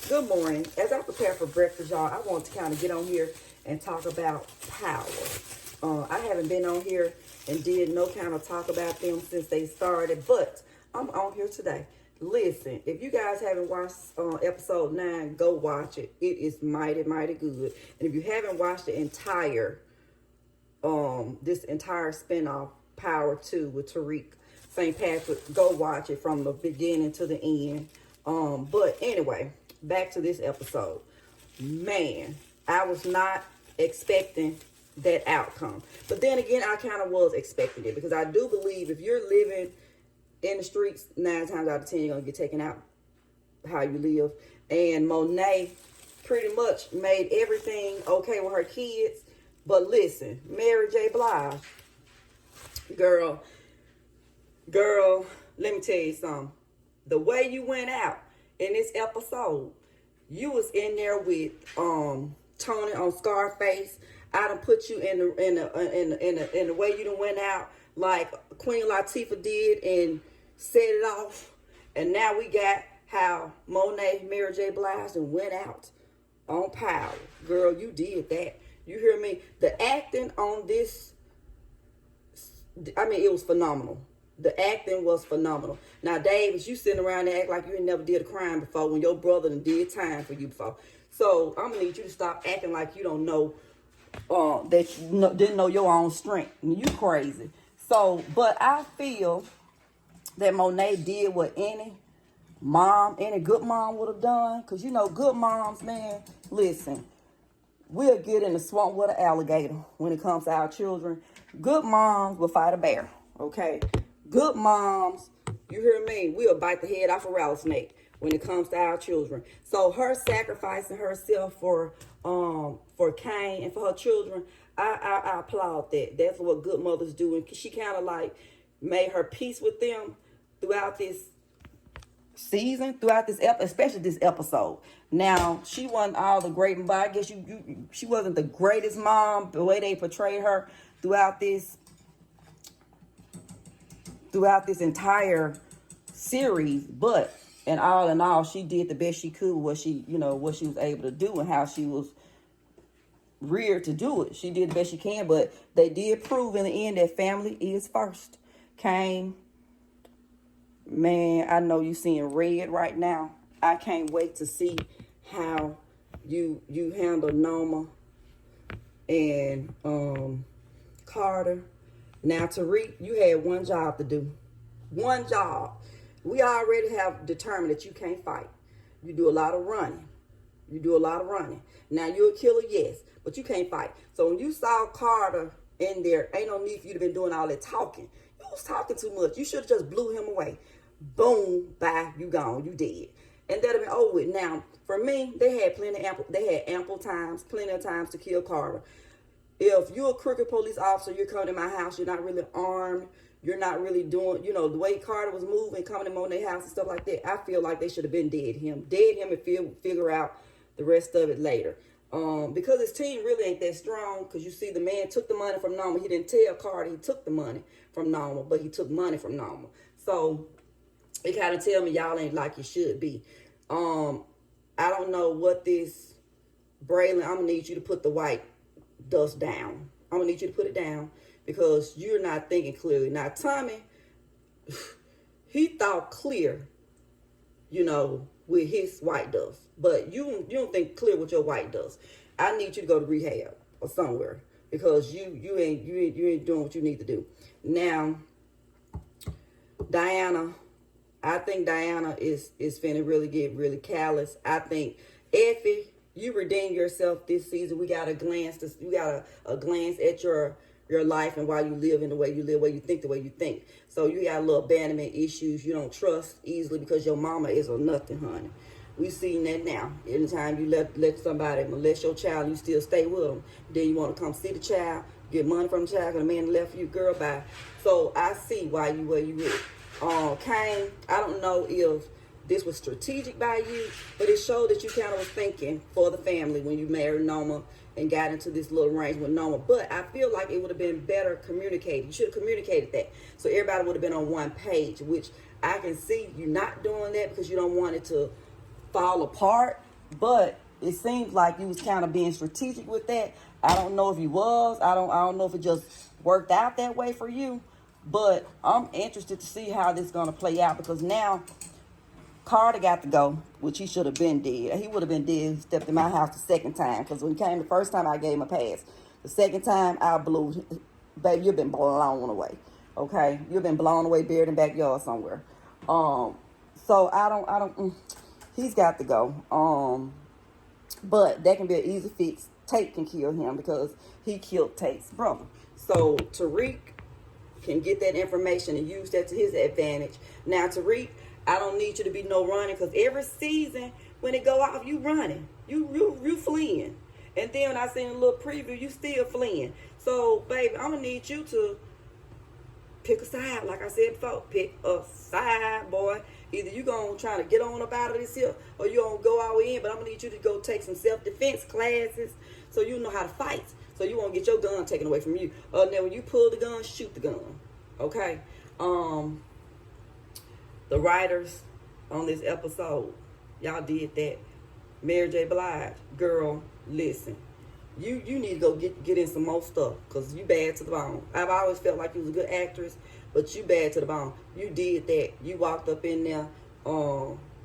Good morning. As I prepare for breakfast, y'all, I want to kind of get on here and talk about power. I haven't been on here and did no kind of talk about them since they started, but I'm on here today. Listen, if you guys haven't watched episode 9, go watch it. It is mighty, mighty good. And if you haven't watched the entire, this entire spinoff, Power 2 with Tariq St. Patrick, go watch it from the beginning to the end. But anyway, back to this episode. Man, I was not expecting that outcome. But then again, I kind of was expecting it, because I do believe if you're living in the streets, 9 times out of 10, you're going to get taken out how you live. And Monet pretty much made everything okay with her kids. But listen, Mary J. Blige, girl, let me tell you something. The way you went out in this episode, you was in there with Tony on Scarface. I done put you in the way you done went out like Queen Latifah did and set it off. And now we got how Monet, Mary J. Blige, and went out on Power. Girl, you did that. You hear me? The acting on this, I mean, it was phenomenal. The acting was phenomenal. Now, Davis, you sitting around and act like you ain't never did a crime before when your brother done did time for you before. So I'm gonna need you to stop acting like you don't know that you didn't know your own strength. You crazy. So, but I feel that Monet did what any good mom would have done. Because, you know, good moms, man, listen, we'll get in the swamp with an alligator when it comes to our children. Good moms will fight a bear, okay? Good moms, you hear me? We'll bite the head off a rattlesnake when it comes to our children. So her sacrificing herself for Cain and for her children, I applaud that. That's what good mothers do. And she kind of like made her peace with them throughout this season, throughout this especially this episode. Now, she wasn't all the great, but I guess she wasn't the greatest mom, the way they portrayed her throughout this entire series. But in all, she did the best she could with what she was able to do and how she was reared to do it. She did the best she can, but they did prove in the end that family is first. Cain, man, I know you seeing red right now. I can't wait to see how you handle Norma and Carter. Now, Tariq, you had one job to do. One job. We already have determined that you can't fight. You do a lot of running. Now, you're a killer, yes, but you can't fight. So when you saw Carter in there, ain't no need for you to been doing all that talking. You was talking too much. You should have just blew him away. Boom, bye, you gone, you dead. And that'd have been over with. Now, for me, they had ample times, plenty of times to kill Carter. If you're a crooked police officer, you're coming to my house, you're not really armed, you're not really doing, the way Carter was moving, coming to Monet's house and stuff like that, I feel like they should have been dead him and figure out the rest of it later. Because his team really ain't that strong, because you see the man took the money from Norma. He didn't tell Carter he took the money from Norma, but he took money from Norma. So it kind of tell me y'all ain't like you should be. I don't know what this, Braylon, I'm going to need you to put the white dust down. I'm going to need you to put it down because you're not thinking clearly. Now, Tommy, he thought clear, with his white dust. But you don't think clear with your white dust. I need you to go to rehab or somewhere because you ain't doing what you need to do. Now, Diana, I think Diana is finna really get really callous. I think Effie, you redeem yourself this season. We got a glance at your life and why you live in the way you live, where you think the way you think. So you got a little abandonment issues. You don't trust easily because your mama is a nothing, honey. We seen that now. Anytime you let somebody molest your child, you still stay with them. Then you want to come see the child, get money from the child, and the man left you, girl, bye. So I see why you where you at. Cain, I don't know if this was strategic by you, but it showed that you kind of was thinking for the family when you married Norma and got into this little arrangement with Norma. But I feel like it would have been better communicated. You should have communicated that. So everybody would have been on one page, which I can see you not doing that because you don't want it to fall apart. But it seems like you was kind of being strategic with that. I don't know if you was. I don't know if it just worked out that way for you. But I'm interested to see how this is gonna play out, because now Carter got to go, which he should have been dead. He would have been dead. He stepped in my house the second time, because when he came the first time, I gave him a pass. The second time, I blew. Baby, you've been blown away. Okay, you've been blown away, buried in the backyard somewhere. So I don't. He's got to go. But that can be an easy fix. Tate can kill him because he killed Tate's brother. So Tariq can get that information and use that to his advantage. Now, Tariq, I don't need you to be no running, because every season when it go off, you running. You fleeing. And then when I seen a little preview, you still fleeing. So, baby, I'm going to need you to pick a side. Like I said before, pick a side, boy. Either you going to try to get on up out of this here, or you going to go all in. But I'm going to need you to go take some self-defense classes so you know how to fight. So you won't get your gun taken away from you. And then when you pull the gun, shoot the gun. Okay? The writers on this episode, y'all did that. Mary J. Blige, girl, listen. You need to go get in some more stuff, because you bad to the bone. I've always felt like you was a good actress, but you bad to the bone. You did that. You walked up in there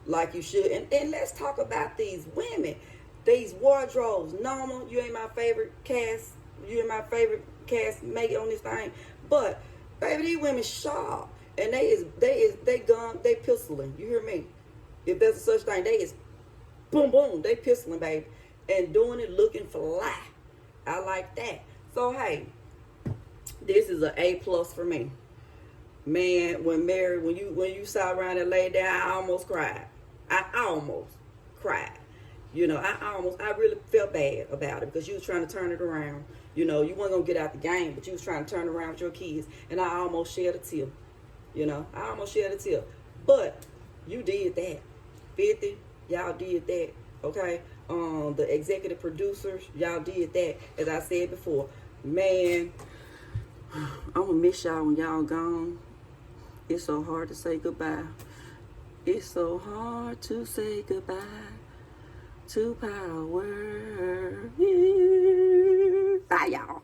like you should. And let's talk about these women. These wardrobes. Normal, you ain't my favorite cast. You ain't my favorite cast mate on this thing. But, baby, these women sharp. And they pistoling. You hear me? If there's a such thing, they is boom, boom. They pistoling, baby. And doing it looking fly. I like that. So, hey, this is an A+ for me. Man, when you saw around and laid down, I almost cried. I almost cried. You know, I really felt bad about it, because you was trying to turn it around. You know, you weren't going to get out the game, but you was trying to turn it around with your kids. And I almost shed a tear. You know, I almost shed a tear. But you did that. 50, y'all did that. Okay? The executive producers, y'all did that. As I said before, man, I'm going to miss y'all when y'all gone. It's so hard to say goodbye. It's so hard to say goodbye to power. Bye, y'all.